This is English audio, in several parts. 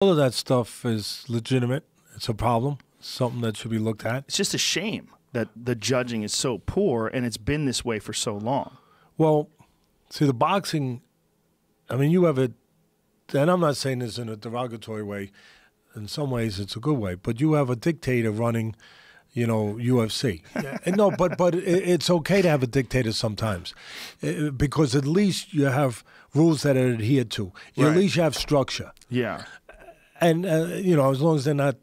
All of that stuff is legitimate. It's a problem, something that should be looked at. It's just a shame that the judging is so poor and it's been this way for so long. Well, see, the boxing, I mean, you have a, and I'm not saying this in a derogatory way. In some ways, it's a good way. But you have a dictator running, UFC. No, but it's okay to have a dictator sometimes, because at least you have rules that are adhered to. At least you have structure. Yeah. And, as long as they're not,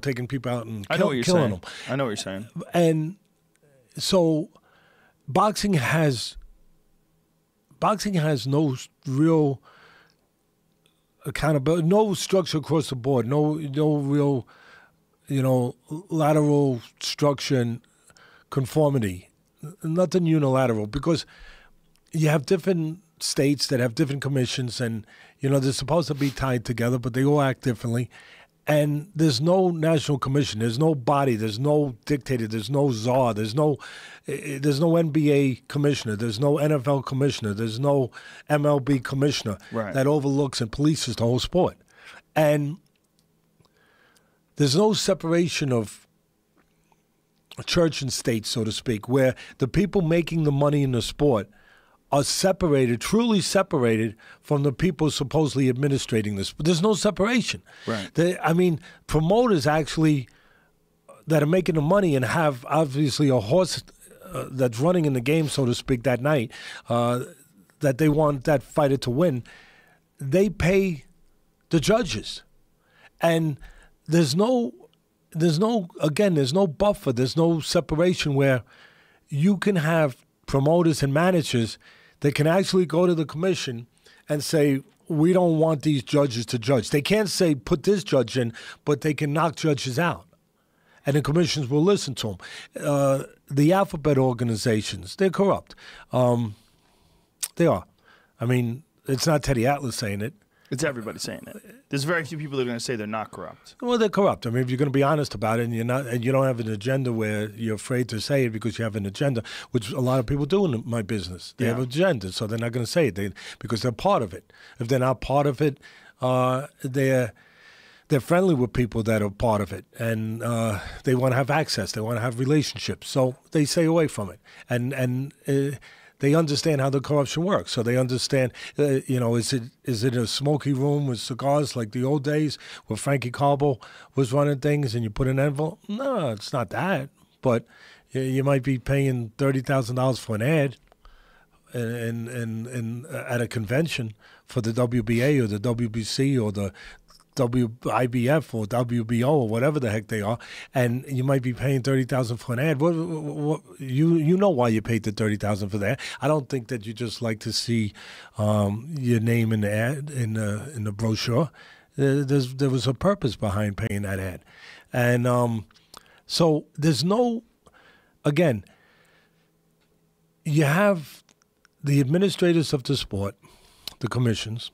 taking people out and killing them. I know what you're saying. And so boxing has no real accountability, no structure across the board, no real, lateral structure and conformity, nothing unilateral, because you have different states that have different commissions, and they're supposed to be tied together, but they all act differently. And there's no national commission, there's no body, there's no dictator, there's no czar, there's no NBA commissioner, there's no NFL commissioner, there's no MLB commissioner that overlooks and polices the whole sport. And there's no separation of church and state, so to speak, where the people making the money in the sport are separated, truly separated from the people supposedly administrating this. But there's no separation. Right. Promoters actually that are making the money and have obviously a horse that's running in the game, so to speak, that night, that they want that fighter to win, they pay the judges. And there's no buffer, there's no separation where you can have promoters and managers that can actually go to the commission and say, we don't want these judges to judge. They can't say, put this judge in, but they can knock judges out. And the commissions will listen to them. The alphabet organizations, they're corrupt. They are. I mean, it's not Teddy Atlas saying it. It's everybody saying it. There's very few people that are going to say they're not corrupt. Well, they're corrupt. I mean, if you're going to be honest about it, and you don't have an agenda where you're afraid to say it because you have an agenda, which a lot of people do in my business. They have an agenda, so they're not going to say it because they're part of it. If they're not part of it, they're friendly with people that are part of it, and they want to have access. They want to have relationships, so they stay away from it. And they understand how the corruption works. So they understand, is it a smoky room with cigars like the old days where Frankie Carbo was running things and you put an envelope? No, it's not that. But you might be paying $30,000 for an ad in at a convention for the WBA or the WBC or the WIBF or WBO or whatever the heck they are, and you might be paying $30,000 for an ad. You know why you paid the $30,000 for that? I don't think that you just like to see your name in the ad in the brochure. There was a purpose behind paying that ad, and so there's no. Again, you have the administrators of the sport, the commissions.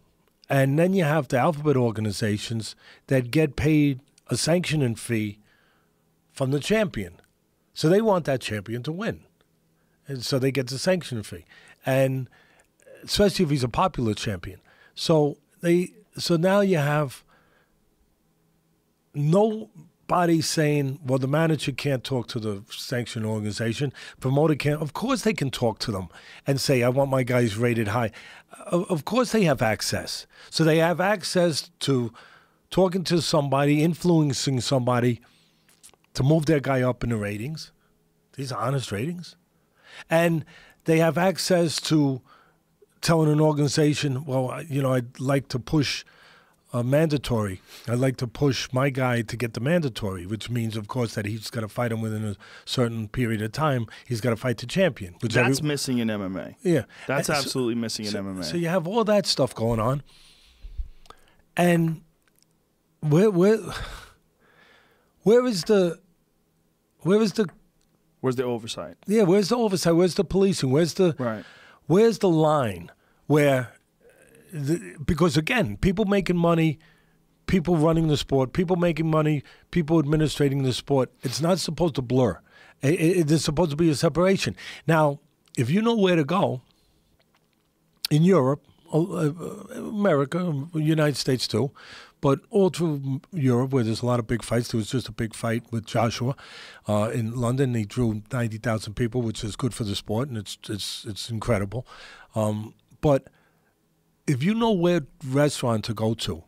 And then you have the alphabet organizations that get paid a sanctioning fee from the champion. So they want that champion to win. And so they get the sanctioning fee. And especially if he's a popular champion. So now you have nobody saying, well, the manager can't talk to the sanctioning organization. Promoter can't. Of course they can talk to them and say, I want my guys rated high. Of course they have access. So they have access to talking to somebody, influencing somebody to move their guy up in the ratings. These are honest ratings. And they have access to telling an organization, well, I'd like to push mandatory. I'd like to push my guy to get the mandatory, which means, of course, that he's got to fight him within a certain period of time. He's got to fight the champion. That's missing in MMA. Yeah. That's absolutely missing in MMA. So you have all that stuff going on. And where is the Where's the oversight? Yeah, where's the oversight? Where's the policing? Where's the line where because, again, people making money, people running the sport, people making money, people administrating the sport, it's not supposed to blur. There's supposed to be a separation. Now, if you know where to go in Europe, America, United States too, but all through Europe, where there's a lot of big fights. There was just a big fight with Joshua in London. He drew 90,000 people, which is good for the sport, and it's incredible. But if you know where restaurant to go to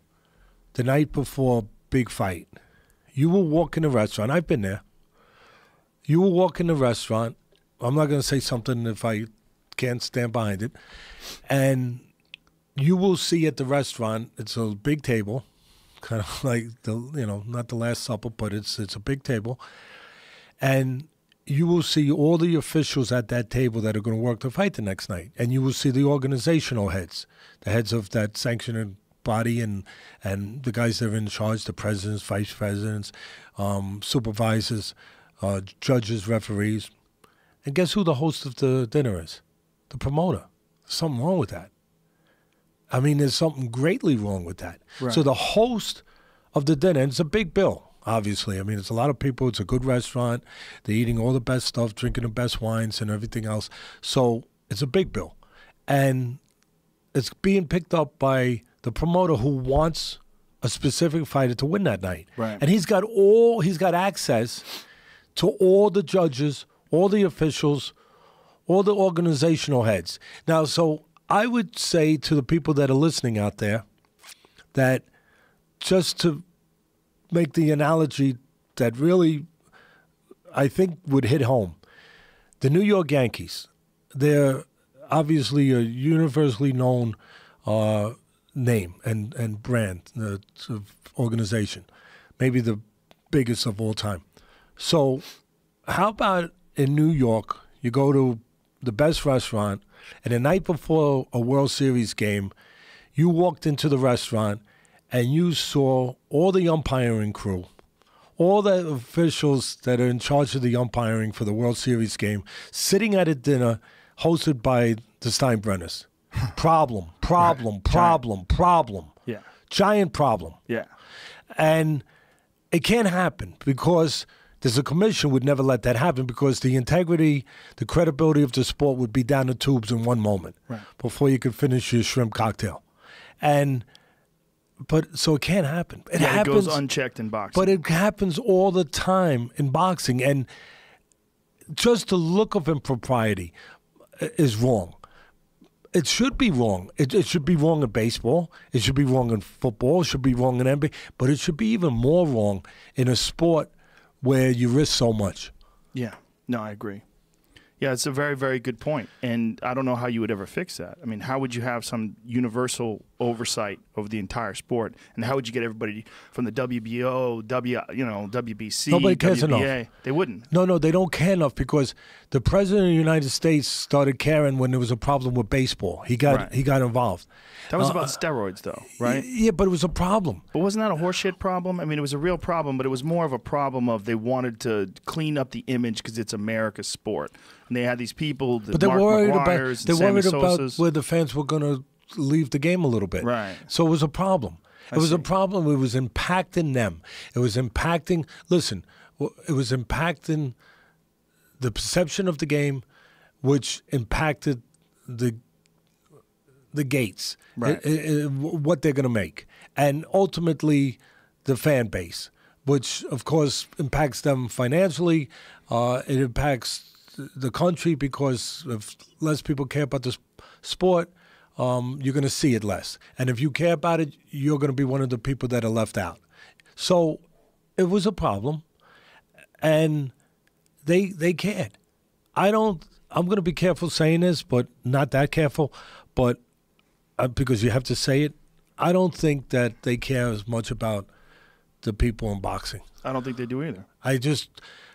the night before a big fight, you will walk in a restaurant. I've been there. You will walk in the restaurant. I'm not going to say something if I can't stand behind it. And you will see at the restaurant, it's a big table, kind of like not the Last Supper, but it's a big table. And you will see all the officials at that table that are going to work the fight the next night. And you will see the organizational heads, the heads of that sanctioning body and the guys that are in charge, the presidents, vice presidents, supervisors, judges, referees. And guess who the host of the dinner is? The promoter. There's something wrong with that. I mean, there's something greatly wrong with that. Right. So the host of the dinner, and it's a big bill, obviously. I mean, it's a lot of people. It's a good restaurant. They're eating all the best stuff, drinking the best wines and everything else. So it's a big bill. And it's being picked up by the promoter who wants a specific fighter to win that night. Right. And he's got access to all the judges, all the officials, all the organizational heads. Now, so I would say to the people that are listening out there that just to make the analogy that really I think would hit home, the New York Yankees, they're obviously a universally known name and brand, organization, maybe the biggest of all time. So how about in New York, you go to the best restaurant, and the night before a World Series game, you walked into the restaurant and you saw all the umpiring crew, all the officials that are in charge of the umpiring for the World Series game, sitting at a dinner hosted by the Steinbrenners. Problem. Yeah. Giant problem. Yeah. And it can't happen because there's a commission would never let that happen because the integrity, the credibility of the sport would be down the tubes in one moment before you could finish your shrimp cocktail. So it can't happen. It happens, goes unchecked in boxing. But it happens all the time in boxing. And just the look of impropriety is wrong. It should be wrong. It should be wrong in baseball. It should be wrong in football. It should be wrong in NBA. But it should be even more wrong in a sport where you risk so much. Yeah. No, I agree. Yeah, it's a very, very good point. And I don't know how you would ever fix that. I mean, how would you have some universal oversight over the entire sport? And how would you get everybody from the WBO, WBC, Nobody cares WBA? enough. They wouldn't. No, they don't care enough because the president of the United States started caring when there was a problem with baseball. He got involved. That was about steroids, though, right? Yeah, but it was a problem. But wasn't that a horseshit problem? I mean, it was a real problem, but it was more of a problem of they wanted to clean up the image because it's America's sport. And they had these people, but they're Mark worried McGuire's about and Sammy Sosa's. where the fans were going to leave the game a little bit. Right. So it was a problem. It was a problem. It was impacting them. It was impacting. Listen, it was impacting the perception of the game, which impacted the gates, right. What they're going to make, and ultimately the fan base, which of course impacts them financially. It impacts the country because if less people care about the sport, you're going to see it less. And if you care about it, you're going to be one of the people that are left out. So it was a problem, and they cared. I'm going to be careful saying this, but not that careful, but because you have to say it, I don't think that they care as much about the people in boxing. I don't think they do either.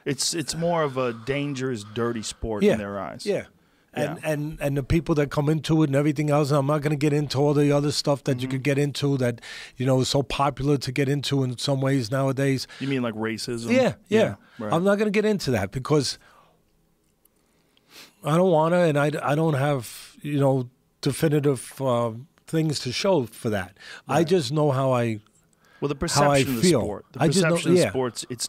It's more of a dangerous, dirty sport in their eyes. Yeah. And the people that come into it and everything else, and I'm not going to get into all the other stuff that you could get into that, is so popular to get into in some ways nowadays. You mean like racism? Yeah. Right. I'm not going to get into that because I don't want to, and I don't have, definitive things to show for that. Right. I just know how I Well, the how I perception of the feel. sport, the I just perception don't, of yeah. sports, it's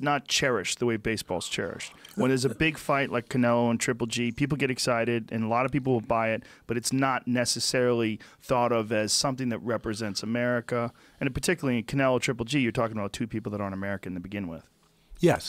not cherished the way baseball's cherished. When there's a big fight like Canelo and Triple G, people get excited, and a lot of people will buy it, but it's not necessarily thought of as something that represents America. And particularly in Canelo Triple G, you're talking about two people that aren't American to begin with. Yes.